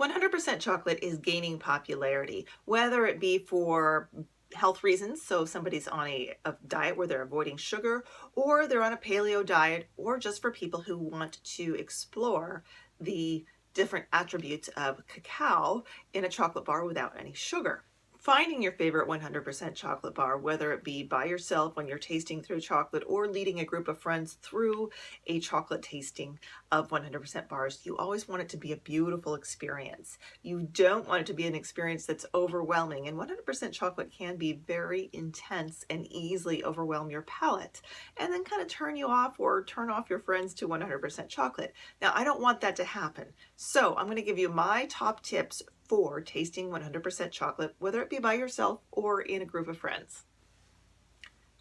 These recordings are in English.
100% chocolate is gaining popularity, whether it be for health reasons, so if somebody's on a diet where they're avoiding sugar, or they're on a paleo diet, or just for people who want to explore the different attributes of cacao in a chocolate bar without any sugar. Finding your favorite 100% chocolate bar, whether it be by yourself when you're tasting through chocolate or leading a group of friends through a chocolate tasting of 100% bars, you always want it to be a beautiful experience. You don't want it to be an experience that's overwhelming, and 100% chocolate can be very intense and easily overwhelm your palate and then kind of turn you off or turn off your friends to 100% chocolate. Now, I don't want that to happen. So I'm going to give you my top tips for tasting 100% chocolate, whether it be by yourself or in a group of friends.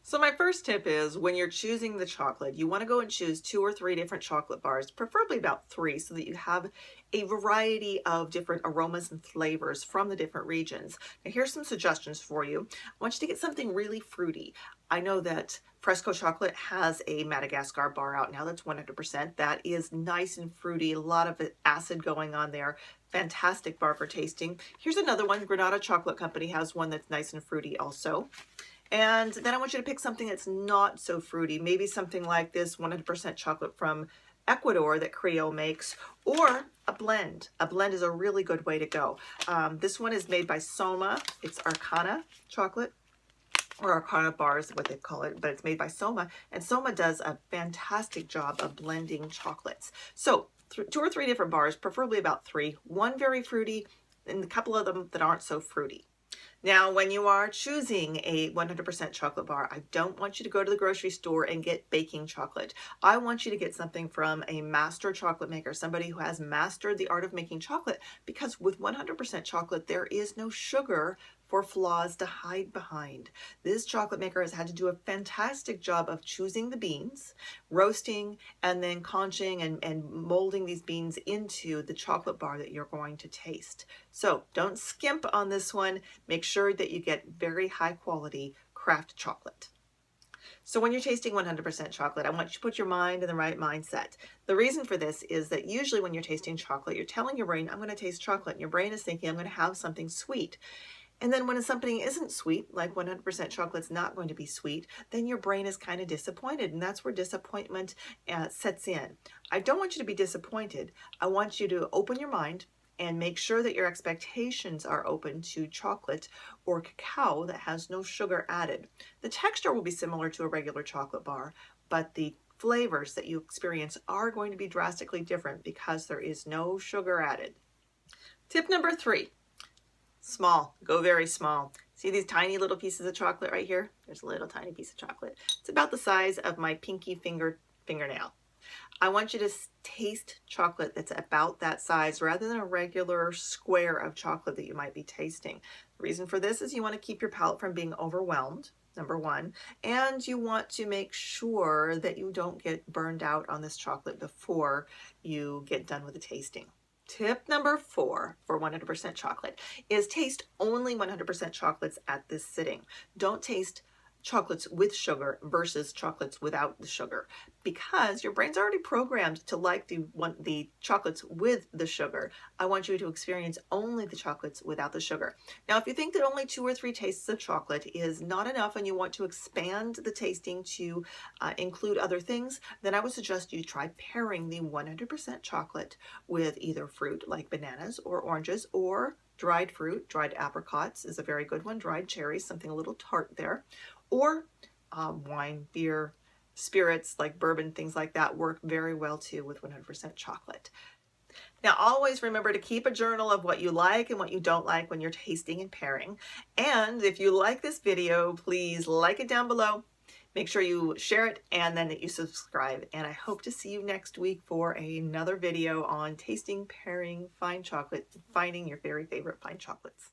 So my first tip is when you're choosing the chocolate, you want to go and choose 2 or 3 different chocolate bars, preferably about 3, so that you have a variety of different aromas and flavors from the different regions. Now here's some suggestions for you. I want you to get something really fruity. I know that Fresco Chocolate has a Madagascar bar out now that's 100%. That is nice and fruity, a lot of acid going on there. Fantastic bar for tasting. Here's another one. Granada Chocolate Company has one that's nice and fruity also. And then I want you to pick something that's not so fruity, maybe something like this 100% chocolate from Ecuador that Creole makes, or a blend. A blend is a really good way to go. This one is made by Soma. It's Arcana chocolate, or Arcana bars, what they call it, but it's made by Soma, and Soma does a fantastic job of blending chocolates. So 2 or 3 different bars, preferably about 3, one very fruity and a couple of them that aren't so fruity. Now, when you are choosing a 100% chocolate bar, I don't want you to go to the grocery store and get baking chocolate. I want you to get something from a master chocolate maker, somebody who has mastered the art of making chocolate, because with 100% chocolate, there is no sugar for flaws to hide behind. This chocolate maker has had to do a fantastic job of choosing the beans, roasting, and then conching and molding these beans into the chocolate bar that you're going to taste. So don't skimp on this one. Make sure that you get very high quality craft chocolate. So when you're tasting 100% chocolate, I want you to put your mind in the right mindset. The reason for this is that usually when you're tasting chocolate, you're telling your brain, I'm going to taste chocolate, and your brain is thinking, I'm going to have something sweet. And then when something isn't sweet, like 100% chocolate's not going to be sweet, then your brain is kind of disappointed, and that's where disappointment sets in. I don't want you to be disappointed. I want you to open your mind and make sure that your expectations are open to chocolate or cacao that has no sugar added. The texture will be similar to a regular chocolate bar, but the flavors that you experience are going to be drastically different because there is no sugar added. Tip number 3. Small. Go very small. See these tiny little pieces of chocolate right here? There's a little tiny piece of chocolate. It's about the size of my pinky fingernail. I want you to taste chocolate that's about that size rather than a regular square of chocolate that you might be tasting. The reason for this is you want to keep your palate from being overwhelmed, number 1, and you want to make sure that you don't get burned out on this chocolate before you get done with the tasting. Tip number 4 for 100% chocolate is taste only 100% chocolates at this sitting. Don't taste chocolates with sugar versus chocolates without the sugar, because your brain's already programmed to like the chocolates with the sugar. I want you to experience only the chocolates without the sugar. Now, if you think that only 2 or 3 tastes of chocolate is not enough and you want to expand the tasting to include other things, then I would suggest you try pairing the 100% chocolate with either fruit like bananas or oranges, or dried fruit. Dried apricots is a very good one. Dried cherries, something a little tart there. Or wine, beer, spirits like bourbon, things like that work very well too with 100% chocolate. Now, always remember to keep a journal of what you like and what you don't like when you're tasting and pairing. And if you like this video, please like it down below. Make sure you share it and then that you subscribe. And I hope to see you next week for another video on tasting, pairing, fine chocolate, finding your very favorite fine chocolates.